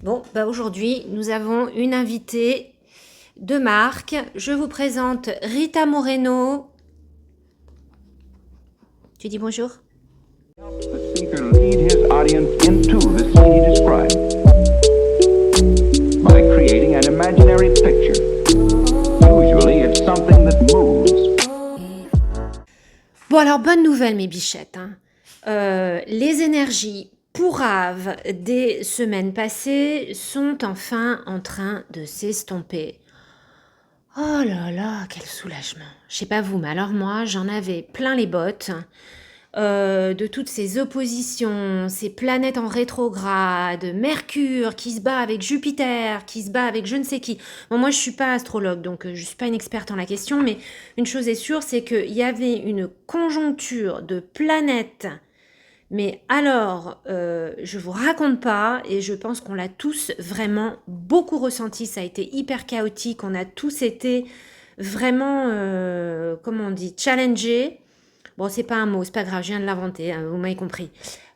Bon, bah aujourd'hui, nous avons une invitée de marque. Je vous présente Rita Moreno. Tu dis bonjour? Helps the speaker lead his audience into the scene he describes by creating an imaginary picture. Usually, it's something that moves. Bon alors, bonne nouvelle mes bichettes, hein. Les énergies pourraves des semaines passées sont enfin en train de s'estomper. Oh là là, quel soulagement. Je sais pas vous, mais alors moi, j'en avais plein les bottes. De toutes ces oppositions, ces planètes en rétrograde, Mercure qui se bat avec Jupiter, qui se bat avec je ne sais qui. Bon, moi, je suis pas astrologue, donc je suis pas une experte en la question, mais une chose est sûre, c'est qu'il y avait une conjoncture de planètes. Mais alors, je vous raconte pas, et je pense qu'on l'a tous vraiment beaucoup ressenti. Ça a été hyper chaotique. On a tous été vraiment, comment on dit, challengés. Bon, c'est pas un mot, c'est pas grave, je viens de l'inventer, hein, vous m'avez compris.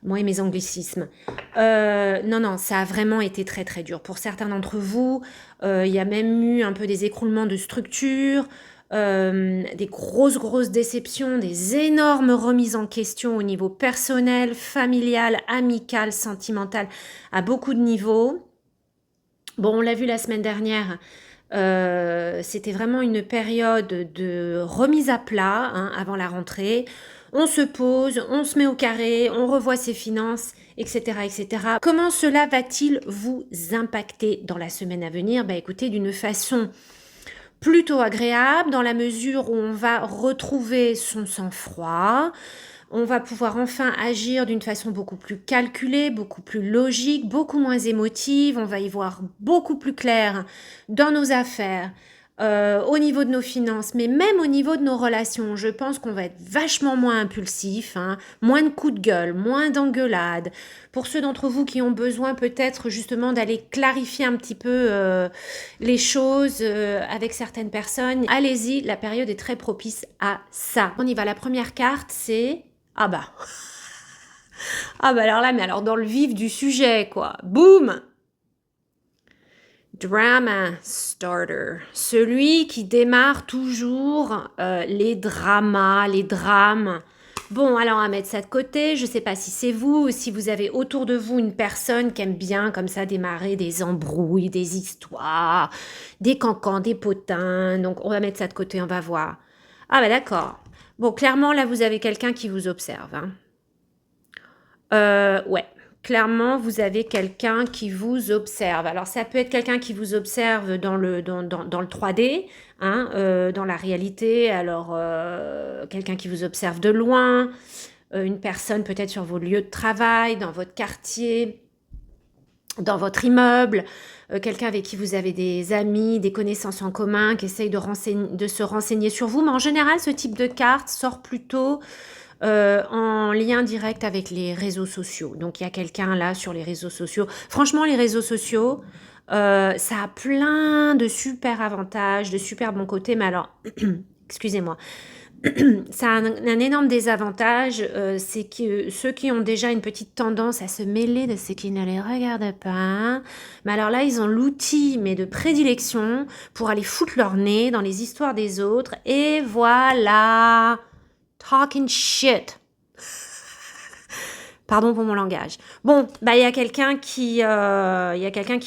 Moi et mes anglicismes. Non, ça a vraiment été très très dur. Pour certains d'entre vous, il y a même eu un peu des écroulements de structure, des grosses déceptions, des énormes remises en question au niveau personnel, familial, amical, sentimental, à beaucoup de niveaux. Bon, on l'a vu la semaine dernière, c'était vraiment une période de remise à plat, hein, avant la rentrée. On se pose, on se met au carré, on revoit ses finances, etc., etc. Comment cela va-t-il vous impacter dans la semaine à venir? Bah écoutez, d'une façon plutôt agréable, dans la mesure où on va retrouver son sang-froid, on va pouvoir enfin agir d'une façon beaucoup plus calculée, beaucoup plus logique, beaucoup moins émotive. On va y voir beaucoup plus clair dans nos affaires, au niveau de nos finances, mais même au niveau de nos relations. Je pense qu'on va être vachement moins impulsif, hein, moins de coups de gueule, moins d'engueulades. Pour ceux d'entre vous qui ont besoin peut-être justement d'aller clarifier un petit peu les choses avec certaines personnes, allez-y, la période est très propice à ça. On y va, la première carte, c'est... Ah bah. Ah bah alors là, mais alors dans le vif du sujet, quoi. Boum! Drama starter. Celui qui démarre toujours les dramas, les drames. Bon, alors on va mettre ça de côté. Je sais pas si c'est vous ou si vous avez autour de vous une personne qui aime bien comme ça démarrer des embrouilles, des histoires, des cancans, des potins. Donc on va mettre ça de côté, on va voir. Ah bah d'accord. Bon, clairement là vous avez quelqu'un qui vous observe, hein. Ouais, clairement, vous avez quelqu'un qui vous observe. Alors, ça peut être quelqu'un qui vous observe dans le 3D, hein, dans la réalité. Alors, quelqu'un qui vous observe de loin, une personne peut-être sur vos lieux de travail, dans votre quartier, dans votre immeuble, quelqu'un avec qui vous avez des amis, des connaissances en commun, qui essayent de se renseigner sur vous. Mais en général, ce type de carte sort plutôt en lien direct avec les réseaux sociaux. Donc, il y a quelqu'un là sur les réseaux sociaux. Franchement, les réseaux sociaux, ça a plein de super avantages, de super bons côtés. Mais alors, excusez-moi, ça a un énorme désavantage, c'est que ceux qui ont déjà une petite tendance à se mêler de ce qui ne les regarde pas, mais alors là, ils ont l'outil, mais de prédilection, pour aller foutre leur nez dans les histoires des autres, et voilà, talking shit. Pardon pour mon langage. Bon, bah il y a quelqu'un qui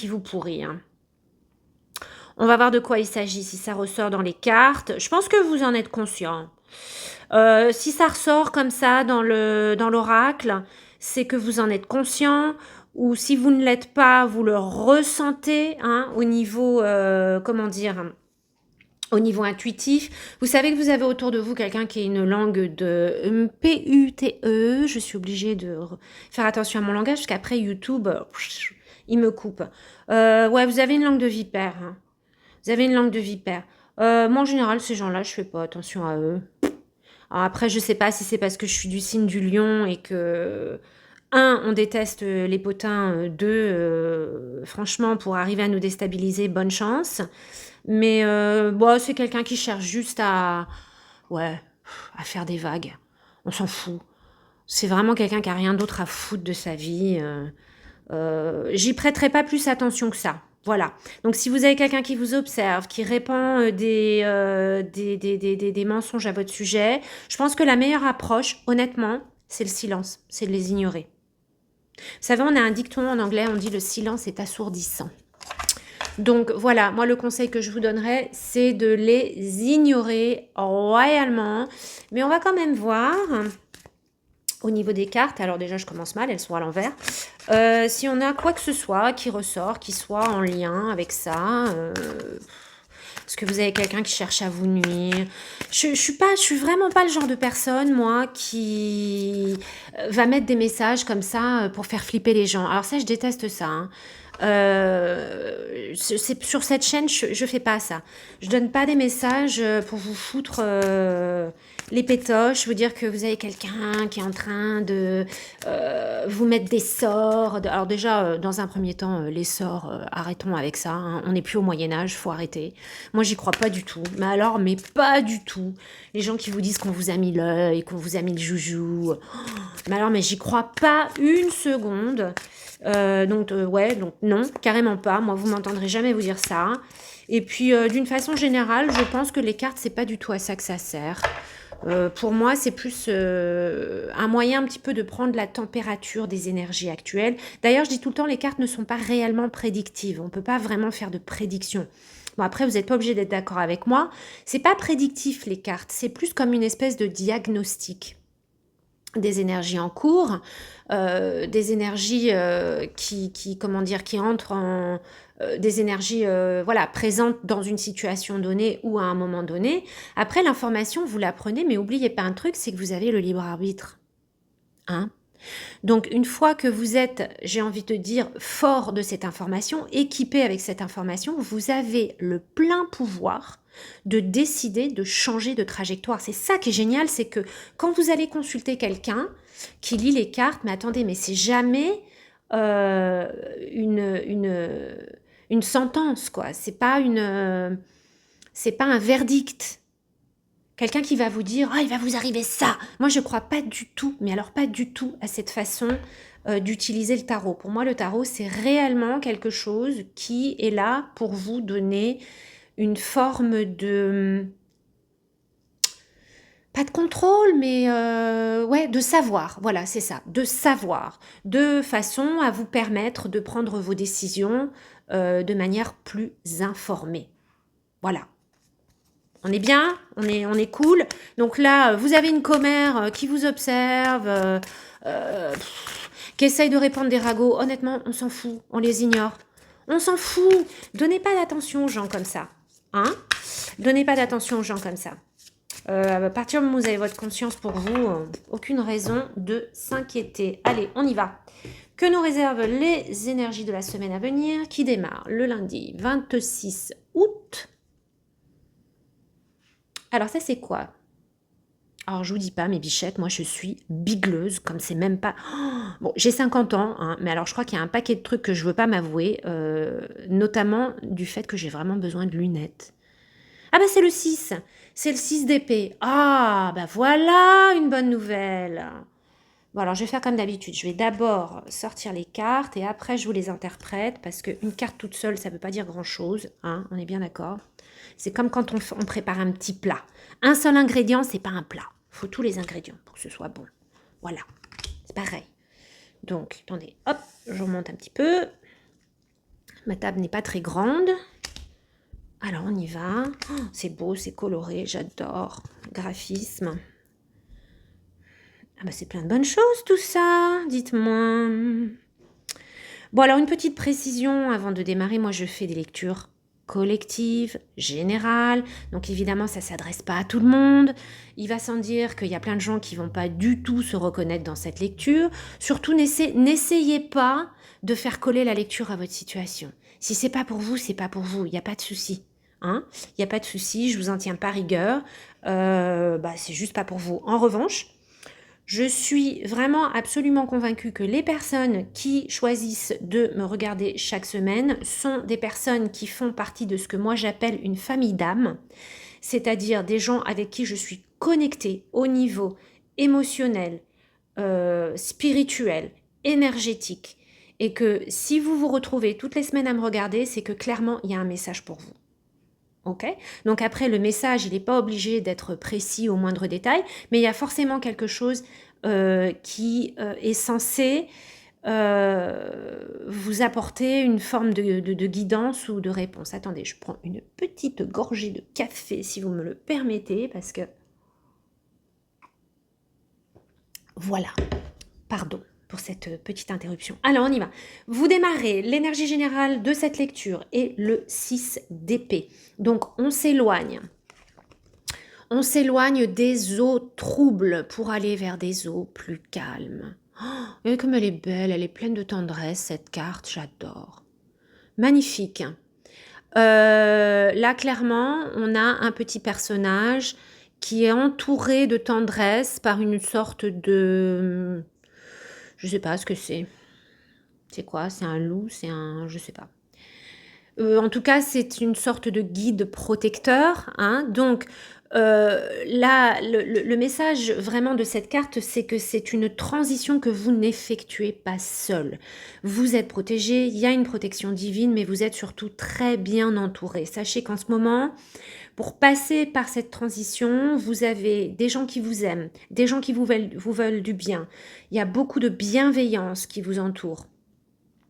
vous pourrit, hein. On va voir de quoi il s'agit, si ça ressort dans les cartes. Je pense que vous en êtes conscient. Si ça ressort comme ça dans l'oracle, c'est que vous en êtes conscient, ou si vous ne l'êtes pas, vous le ressentez, hein, au niveau, comment dire, au niveau intuitif. Vous savez que vous avez autour de vous quelqu'un qui a une langue de PUTE. Je suis obligée de faire attention à mon langage, parce qu'après YouTube, il me coupe. Ouais, vous avez une langue de vipère, hein. Vous avez une langue de vipère. Moi, en général, ces gens-là, je fais pas attention à eux. Alors après, je sais pas si c'est parce que je suis du signe du lion et que, un, on déteste les potins, deux, franchement, pour arriver à nous déstabiliser, bonne chance. Mais bon, c'est quelqu'un qui cherche juste à, ouais, à faire des vagues. On s'en fout. C'est vraiment quelqu'un qui a rien d'autre à foutre de sa vie. J'y prêterai pas plus attention que ça. Voilà. Donc, si vous avez quelqu'un qui vous observe, qui répand des mensonges à votre sujet, je pense que la meilleure approche, honnêtement, c'est le silence, c'est de les ignorer. Vous savez, on a un dicton en anglais, on dit le silence est assourdissant. Donc voilà, moi le conseil que je vous donnerais, c'est de les ignorer royalement. Mais on va quand même voir au niveau des cartes. Alors déjà, je commence mal, elles sont à l'envers. Si on a quoi que ce soit qui ressort, qui soit en lien avec ça... Est-ce que vous avez quelqu'un qui cherche à vous nuire? Je suis vraiment pas le genre de personne, moi, qui va mettre des messages comme ça pour faire flipper les gens. Alors ça, je déteste ça. Hein. Sur cette chaîne, je fais pas ça. Je donne pas des messages pour vous foutre les pétoches, vous dire que vous avez quelqu'un qui est en train de vous mettre des sorts. Alors déjà, dans un premier temps, les sorts, arrêtons avec ça. Hein. On n'est plus au Moyen-Âge, faut arrêter. Moi, j'y crois pas du tout. Mais pas du tout. Les gens qui vous disent qu'on vous a mis l'œil, qu'on vous a mis le joujou. Mais j'y crois pas une seconde. Donc non, carrément pas. Moi, vous m'entendrez jamais vous dire ça. Et puis, d'une façon générale, je pense que les cartes, c'est pas du tout à ça que ça sert. Pour moi, c'est plus un moyen un petit peu de prendre la température des énergies actuelles. D'ailleurs, je dis tout le temps, les cartes ne sont pas réellement prédictives. On ne peut pas vraiment faire de prédiction. Bon, après, vous n'êtes pas obligé d'être d'accord avec moi. C'est pas prédictif, les cartes. C'est plus comme une espèce de diagnostic des énergies en cours, des énergies qui entrent en... des énergies présentes dans une situation donnée ou à un moment donné. Après, l'information, vous la prenez, mais n'oubliez pas un truc, c'est que vous avez le libre arbitre. Hein? Donc, une fois que vous êtes, j'ai envie de dire, fort de cette information, équipé avec cette information, vous avez le plein pouvoir de décider de changer de trajectoire. C'est ça qui est génial, c'est que quand vous allez consulter quelqu'un qui lit les cartes, mais attendez, mais c'est jamais une sentence, quoi. C'est pas un verdict. Quelqu'un qui va vous dire « Ah, il va vous arriver ça !» Moi, je ne crois pas du tout, mais alors pas du tout à cette façon d'utiliser le tarot. Pour moi, le tarot, c'est réellement quelque chose qui est là pour vous donner une forme de... Pas de contrôle, mais de savoir. Voilà, c'est ça, de savoir. De façon à vous permettre de prendre vos décisions de manière plus informée. Voilà. On est bien, on est cool. Donc là, vous avez une commère qui vous observe, qui essaye de répandre des ragots. Honnêtement, on s'en fout, on les ignore. On s'en fout. Donnez pas d'attention aux gens comme ça. Hein? Donnez pas d'attention aux gens comme ça. À partir du moment où vous avez votre conscience pour vous, aucune raison de s'inquiéter. Allez, on y va. Que nous réservent les énergies de la semaine à venir qui démarre le lundi 26 août. Alors ça, c'est quoi? Alors, je vous dis pas, mes bichettes, moi, je suis bigleuse, comme c'est même pas... Oh, bon, j'ai 50 ans, hein, mais alors je crois qu'il y a un paquet de trucs que je veux pas m'avouer, notamment du fait que j'ai vraiment besoin de lunettes. Ah bah, c'est le 6, c'est le 6 d'épée. Ah, bah voilà une bonne nouvelle. Bon, alors, je vais faire comme d'habitude. Je vais d'abord sortir les cartes et après, je vous les interprète parce qu'une carte toute seule, ça ne veut pas dire grand-chose, hein, on est bien d'accord. C'est comme quand on prépare un petit plat. Un seul ingrédient, c'est pas un plat. Il faut tous les ingrédients pour que ce soit bon. Voilà, c'est pareil. Donc, attendez, hop, je remonte un petit peu. Ma table n'est pas très grande. Alors, on y va. Oh, c'est beau, c'est coloré, j'adore. Graphisme. Ah bah, c'est plein de bonnes choses tout ça, dites-moi. Bon, alors une petite précision avant de démarrer. Moi, je fais des lectures collective, générale, donc évidemment ça ne s'adresse pas à tout le monde, il va sans dire qu'il y a plein de gens qui ne vont pas du tout se reconnaître dans cette lecture, surtout n'essayez pas de faire coller la lecture à votre situation, si c'est pas pour vous, c'est pas pour vous, il n'y a pas de souci, hein, il n'y a pas de souci, je vous en tiens pas rigueur, c'est juste pas pour vous. En revanche, je suis vraiment absolument convaincue que les personnes qui choisissent de me regarder chaque semaine sont des personnes qui font partie de ce que moi j'appelle une famille d'âmes, c'est-à-dire des gens avec qui je suis connectée au niveau émotionnel, spirituel, énergétique, et que si vous vous retrouvez toutes les semaines à me regarder, c'est que clairement, il y a un message pour vous. Ok? Donc après, le message, il n'est pas obligé d'être précis au moindre détail, mais il y a forcément quelque chose qui est censé vous apporter une forme de guidance ou de réponse. Attendez, je prends une petite gorgée de café, si vous me le permettez, parce que... Voilà, pardon pour cette petite interruption. Alors, on y va. Vous démarrez, l'énergie générale de cette lecture est le 6 d'épée. Donc, on s'éloigne. On s'éloigne des eaux troubles pour aller vers des eaux plus calmes. Oh, et comme elle est belle, elle est pleine de tendresse, cette carte, j'adore. Magnifique. Là, clairement, on a un petit personnage qui est entouré de tendresse par une sorte de... Je sais pas ce que c'est. C'est quoi? C'est un loup? C'est un... Je sais pas. En tout cas, c'est une sorte de guide protecteur. Hein. Donc, là, le message vraiment de cette carte, c'est que c'est une transition que vous n'effectuez pas seul. Vous êtes protégé, il y a une protection divine, mais vous êtes surtout très bien entouré. Sachez qu'en ce moment, pour passer par cette transition, vous avez des gens qui vous aiment, des gens qui vous veulent du bien. Il y a beaucoup de bienveillance qui vous entoure.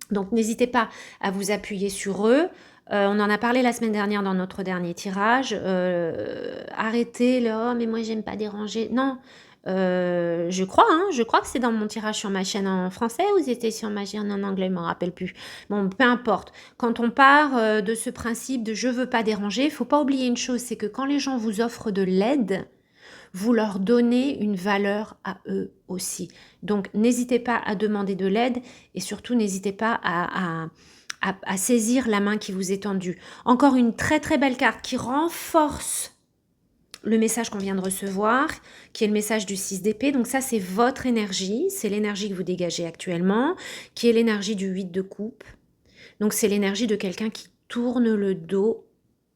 Donc, n'hésitez pas à vous appuyer sur eux. On en a parlé la semaine dernière dans notre dernier tirage. Arrêtez le « Oh, mais moi, j'aime pas déranger ». Non, je crois que c'est dans mon tirage sur ma chaîne en français ou c'était sur ma chaîne en anglais, je ne me rappelle plus. Bon, peu importe. Quand on part de ce principe de « je veux pas déranger », il ne faut pas oublier une chose, c'est que quand les gens vous offrent de l'aide, vous leur donnez une valeur à eux aussi. Donc, n'hésitez pas à demander de l'aide et surtout, n'hésitez pas à saisir la main qui vous est tendue. Encore une très très belle carte qui renforce le message qu'on vient de recevoir, qui est le message du 6 d'épée. Donc ça, c'est votre énergie, c'est l'énergie que vous dégagez actuellement, qui est l'énergie du 8 de coupe. Donc c'est l'énergie de quelqu'un qui tourne le dos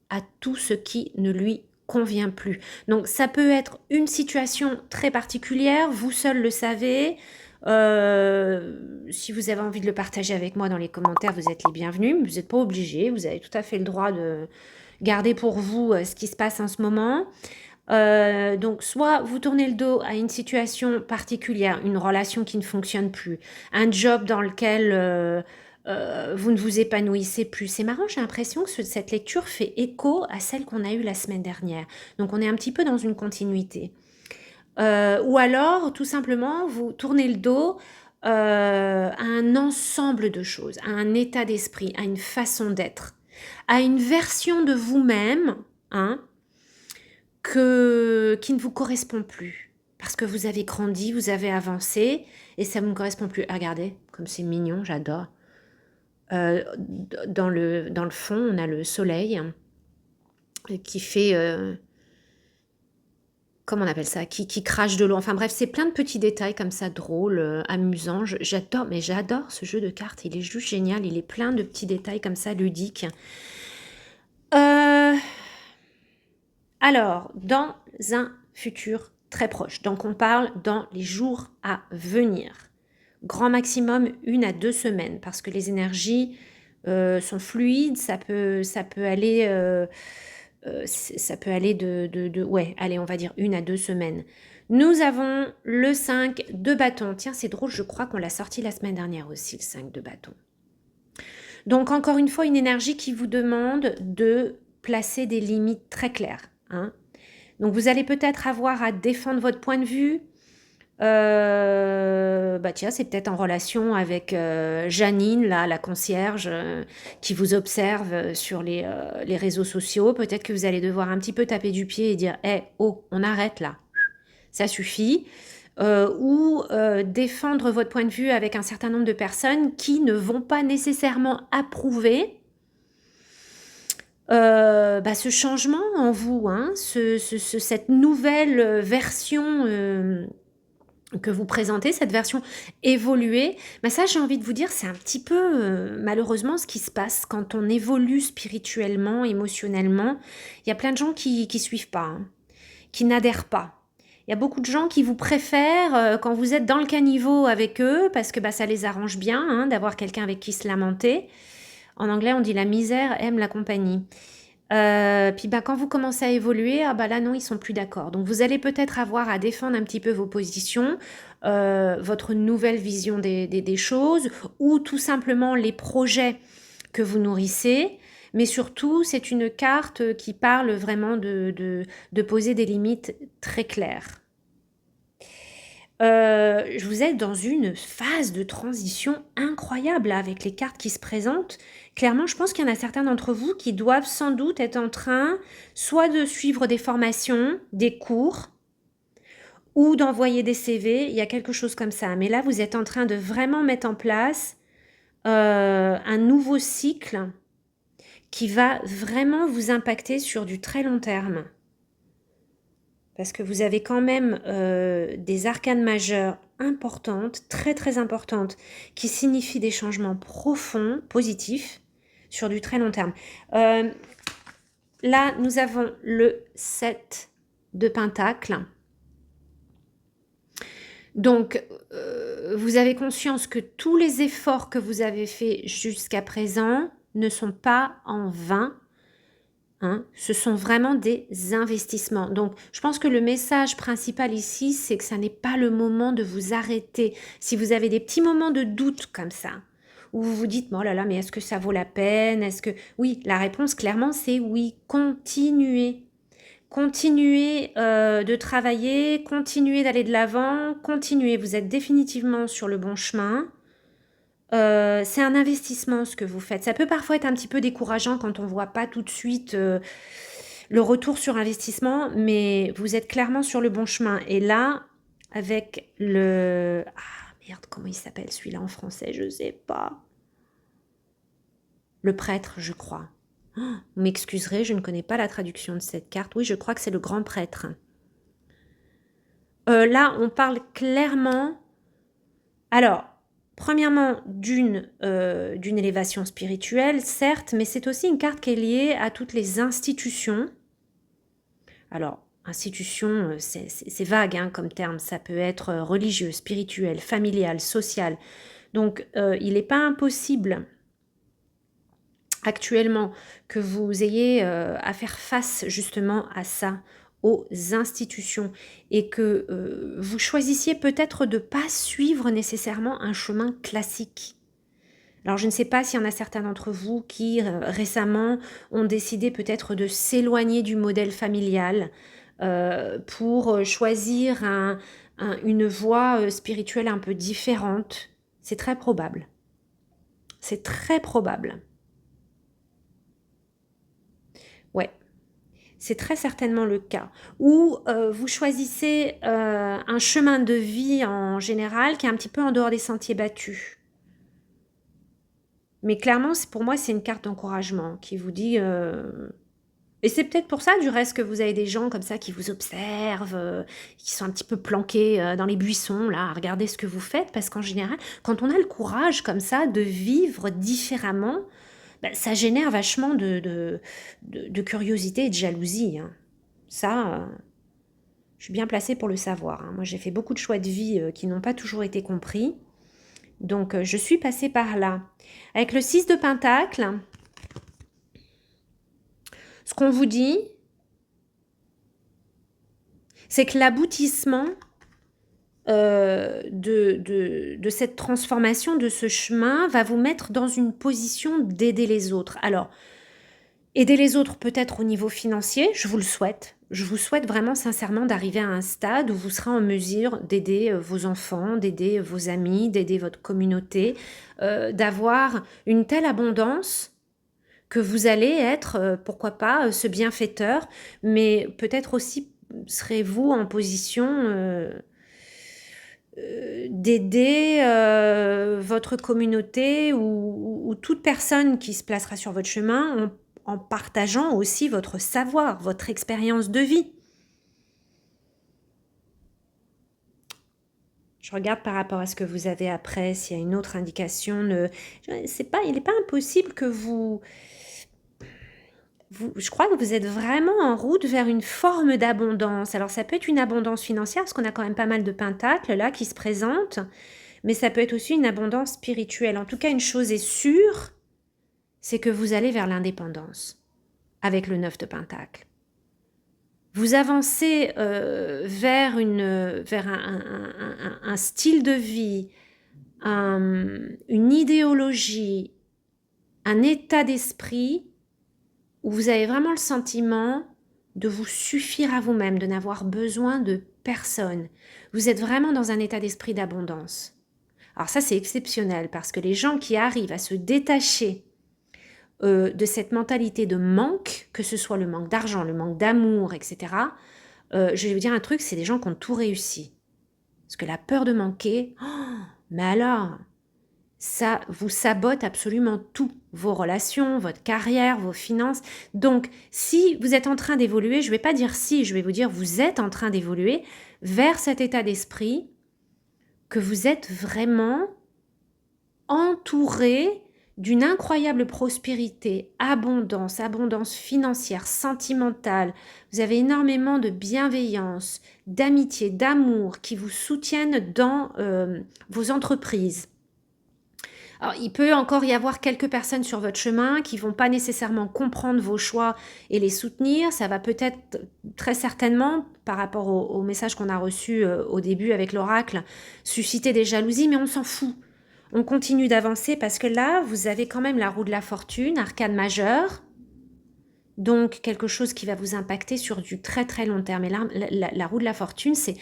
à tout ce qui ne lui convient plus. Donc ça peut être une situation très particulière, vous seul le savez. Si vous avez envie de le partager avec moi dans les commentaires, vous êtes les bienvenus. Vous n'êtes pas obligés, vous avez tout à fait le droit de garder pour vous ce qui se passe en ce moment. Donc soit vous tournez le dos à une situation particulière, une relation qui ne fonctionne plus, un job dans lequel vous ne vous épanouissez plus. C'est marrant, j'ai l'impression que cette lecture fait écho à celle qu'on a eue la semaine dernière. Donc on est un petit peu dans une continuité. Ou alors, tout simplement, vous tournez le dos à un ensemble de choses, à un état d'esprit, à une façon d'être, à une version de vous-même hein, qui ne vous correspond plus. Parce que vous avez grandi, vous avez avancé, et ça ne vous correspond plus. Ah, regardez, comme c'est mignon, j'adore. Dans le fond, on a le soleil qui fait... comment on appelle ça, qui crache de l'eau. Enfin bref, c'est plein de petits détails comme ça, drôles, amusants. J'adore ce jeu de cartes. Il est juste génial. Il est plein de petits détails comme ça, ludiques. Alors, dans un futur très proche, donc on parle dans les jours à venir. Grand maximum 1 à 2 semaines, parce que les énergies sont fluides, ça peut aller... ça peut aller ouais, allez, on va dire 1 à 2 semaines. Nous avons le 5 de bâton. Tiens, c'est drôle, je crois qu'on l'a sorti la semaine dernière aussi, le 5 de bâton. Donc, encore une fois, une énergie qui vous demande de placer des limites très claires. Hein. Donc, vous allez peut-être avoir à défendre votre point de vue. Bah tiens, c'est peut-être en relation avec Janine, là, la concierge, qui vous observe sur les réseaux sociaux. Peut-être que vous allez devoir un petit peu taper du pied et dire « Eh, oh, on arrête là, ça suffit ». Ou défendre votre point de vue avec un certain nombre de personnes qui ne vont pas nécessairement approuver ce changement en vous, hein, cette nouvelle version que vous présentez, cette version évoluée, ça j'ai envie de vous dire, c'est un petit peu malheureusement ce qui se passe quand on évolue spirituellement, émotionnellement. Il y a plein de gens qui suivent pas, hein, qui n'adhèrent pas. Il y a beaucoup de gens qui vous préfèrent quand vous êtes dans le caniveau avec eux, parce que bah, ça les arrange bien hein, d'avoir quelqu'un avec qui se lamenter. En anglais, on dit la misère aime la compagnie. Puis bah, quand vous commencez à évoluer, ah bah là non, ils sont plus d'accord. Donc vous allez peut-être avoir à défendre un petit peu vos positions, votre nouvelle vision des choses, ou tout simplement les projets que vous nourrissez. Mais surtout, c'est une carte qui parle vraiment de poser des limites très claires. Vous êtes dans une phase de transition incroyable là, avec les cartes qui se présentent. Clairement, je pense qu'il y en a certains d'entre vous qui doivent sans doute être en train soit de suivre des formations, des cours, ou d'envoyer des CV. Il y a quelque chose comme ça. Mais là, vous êtes en train de vraiment mettre en place un nouveau cycle qui va vraiment vous impacter sur du très long terme. Parce que vous avez quand même des arcanes majeures importantes, très très importantes, qui signifient des changements profonds, positifs, sur du très long terme. Là, nous avons le 7 de Pentacle. Donc, vous avez conscience que tous les efforts que vous avez faits jusqu'à présent ne sont pas en vain. Hein, ce sont vraiment des investissements. Donc, je pense que le message principal ici, c'est que ça n'est pas le moment de vous arrêter. Si vous avez des petits moments de doute comme ça, où vous vous dites, oh là là, mais est-ce que ça vaut la peine? Est-ce que... Oui, la réponse, clairement, c'est oui. Continuez. Continuez de travailler, continuez d'aller de l'avant, continuez. Vous êtes définitivement sur le bon chemin. C'est un investissement ce que vous faites. Ça peut parfois être un petit peu décourageant quand on ne voit pas tout de suite le retour sur investissement, mais vous êtes clairement sur le bon chemin. Et là, avec le... Ah merde, comment il s'appelle celui-là en français? Je ne sais pas. Le prêtre, je crois. Oh, vous m'excuserez, je ne connais pas la traduction de cette carte. Oui, je crois que c'est le grand prêtre. Là, on parle clairement... Alors, premièrement, d'une élévation spirituelle, certes, mais c'est aussi une carte qui est liée à toutes les institutions. Alors, institution, c'est vague hein, comme terme, ça peut être religieux, spirituel, familial, social. Donc, il n'est pas impossible actuellement que vous ayez à faire face justement à ça, aux institutions, et que vous choisissiez peut-être de ne pas suivre nécessairement un chemin classique. Alors je ne sais pas s'il y en a certains d'entre vous qui récemment ont décidé peut-être de s'éloigner du modèle familial pour choisir une voie spirituelle un peu différente. C'est très probable. C'est très probable. Ouais. C'est très certainement le cas. Ou vous choisissez un chemin de vie en général qui est un petit peu en dehors des sentiers battus. Mais clairement, pour moi, c'est une carte d'encouragement qui vous dit... Et c'est peut-être pour ça, du reste, que vous avez des gens comme ça qui vous observent, qui sont un petit peu planqués dans les buissons, là, à regarder ce que vous faites. Parce qu'en général, quand on a le courage comme ça de vivre différemment, bah, ça génère vachement de curiosité et de jalousie. Hein. Ça, je suis bien placée pour le savoir. Hein. Moi, j'ai fait beaucoup de choix de vie qui n'ont pas toujours été compris. Donc, je suis passée par là. Avec le 6 de Pentacle, ce qu'on vous dit, c'est que l'aboutissement de cette transformation, de ce chemin, va vous mettre dans une position d'aider les autres. Alors, aider les autres peut-être au niveau financier, je vous le souhaite. Je vous souhaite vraiment sincèrement d'arriver à un stade où vous serez en mesure d'aider vos enfants, d'aider vos amis, d'aider votre communauté, d'avoir une telle abondance que vous allez être, pourquoi pas, ce bienfaiteur, mais peut-être aussi serez-vous en position d'aider votre communauté ou toute personne qui se placera sur votre chemin en partageant aussi votre savoir, votre expérience de vie. Je regarde par rapport à ce que vous avez après, s'il y a une autre indication. Il n'est pas impossible que vous... je crois que vous êtes vraiment en route vers une forme d'abondance. Alors ça peut être une abondance financière, parce qu'on a quand même pas mal de pentacles là qui se présentent, mais ça peut être aussi une abondance spirituelle. En tout cas, une chose est sûre, c'est que vous allez vers l'indépendance avec le 9 de pentacles. Vous avancez vers un style de vie, une idéologie, un état d'esprit où vous avez vraiment le sentiment de vous suffire à vous-même, de n'avoir besoin de personne. Vous êtes vraiment dans un état d'esprit d'abondance. Alors ça, c'est exceptionnel parce que les gens qui arrivent à se détacher de cette mentalité de manque, que ce soit le manque d'argent, le manque d'amour, etc., je vais vous dire un truc, c'est des gens qui ont tout réussi. Parce que la peur de manquer, mais alors, ça vous sabote absolument tout, vos relations, votre carrière, vos finances. Donc, si vous êtes en train d'évoluer, je ne vais pas dire si, je vais vous dire vous êtes en train d'évoluer vers cet état d'esprit que vous êtes vraiment entouré d'une incroyable prospérité, abondance financière, sentimentale. Vous avez énormément de bienveillance, d'amitié, d'amour qui vous soutiennent dans vos entreprises. Alors, il peut encore y avoir quelques personnes sur votre chemin qui vont pas nécessairement comprendre vos choix et les soutenir. Ça va peut-être très certainement, par rapport au message qu'on a reçu au début avec l'oracle, susciter des jalousies, mais on s'en fout. On continue d'avancer parce que là, vous avez quand même la roue de la fortune, arcane majeure, donc quelque chose qui va vous impacter sur du très très long terme. Et là, la roue de la fortune, c'est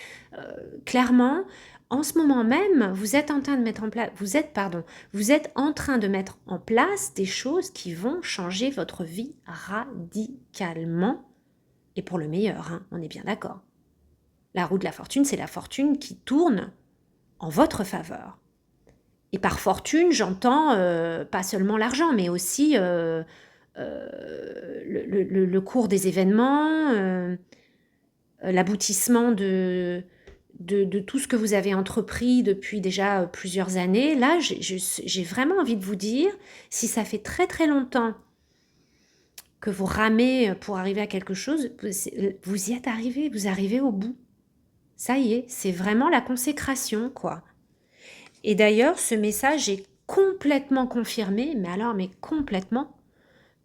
clairement, en ce moment même, vous êtes en train de mettre en place, vous êtes en train de mettre en place des choses qui vont changer votre vie radicalement et pour le meilleur, hein, on est bien d'accord. La roue de la fortune, c'est la fortune qui tourne en votre faveur. Et par fortune, j'entends pas seulement l'argent, mais aussi le cours des événements, l'aboutissement de tout ce que vous avez entrepris depuis déjà plusieurs années. Là, j'ai vraiment envie de vous dire, si ça fait très très longtemps que vous ramez pour arriver à quelque chose, vous y êtes arrivé, vous arrivez au bout. Ça y est, c'est vraiment la consécration, quoi. Et d'ailleurs, ce message est complètement confirmé, mais complètement,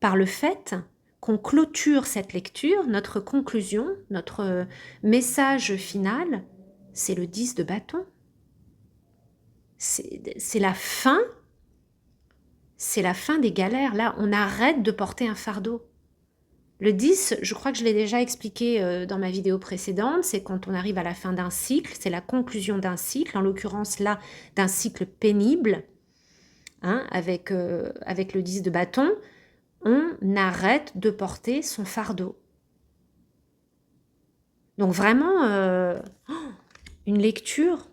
par le fait qu'on clôture cette lecture, notre conclusion, notre message final, c'est le 10 de bâton. C'est la fin des galères. Là, on arrête de porter un fardeau. Le 10, je crois que je l'ai déjà expliqué dans ma vidéo précédente, c'est quand on arrive à la fin d'un cycle, c'est la conclusion d'un cycle, en l'occurrence là, d'un cycle pénible, hein, avec le 10 de bâton, on arrête de porter son fardeau. Donc vraiment, une lecture,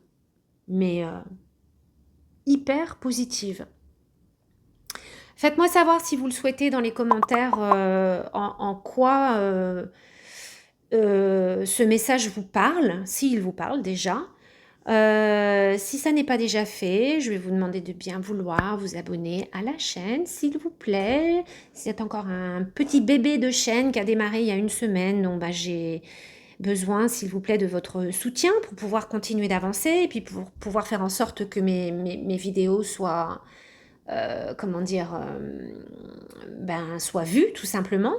mais hyper positive. Faites-moi savoir si vous le souhaitez dans les commentaires en quoi ce message vous parle, s'il vous parle déjà. Si ça n'est pas déjà fait, je vais vous demander de bien vouloir vous abonner à la chaîne, s'il vous plaît. C'est encore un petit bébé de chaîne qui a démarré il y a une semaine, donc j'ai besoin, s'il vous plaît, de votre soutien pour pouvoir continuer d'avancer et puis pour pouvoir faire en sorte que mes vidéos soient soit vu tout simplement.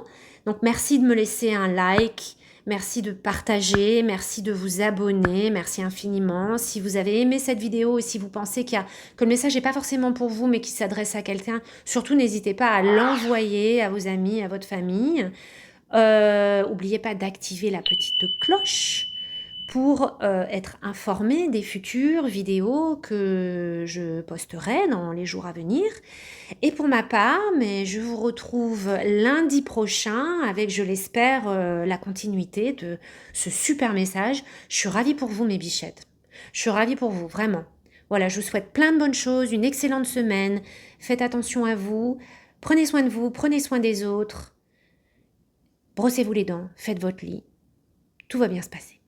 Donc merci de me laisser un like, merci de partager, merci de vous abonner, merci infiniment. Si vous avez aimé cette vidéo et si vous pensez que le message n'est pas forcément pour vous mais qu'il s'adresse à quelqu'un, surtout n'hésitez pas à l'envoyer à vos amis, à votre famille. N'oubliez pas d'activer la petite cloche pour être informé des futures vidéos que je posterai dans les jours à venir. Et pour ma part, je vous retrouve lundi prochain avec, je l'espère, la continuité de ce super message. Je suis ravie pour vous, mes bichettes. Je suis ravie pour vous, vraiment. Voilà, je vous souhaite plein de bonnes choses, une excellente semaine. Faites attention à vous. Prenez soin de vous, prenez soin des autres. Brossez-vous les dents, faites votre lit. Tout va bien se passer.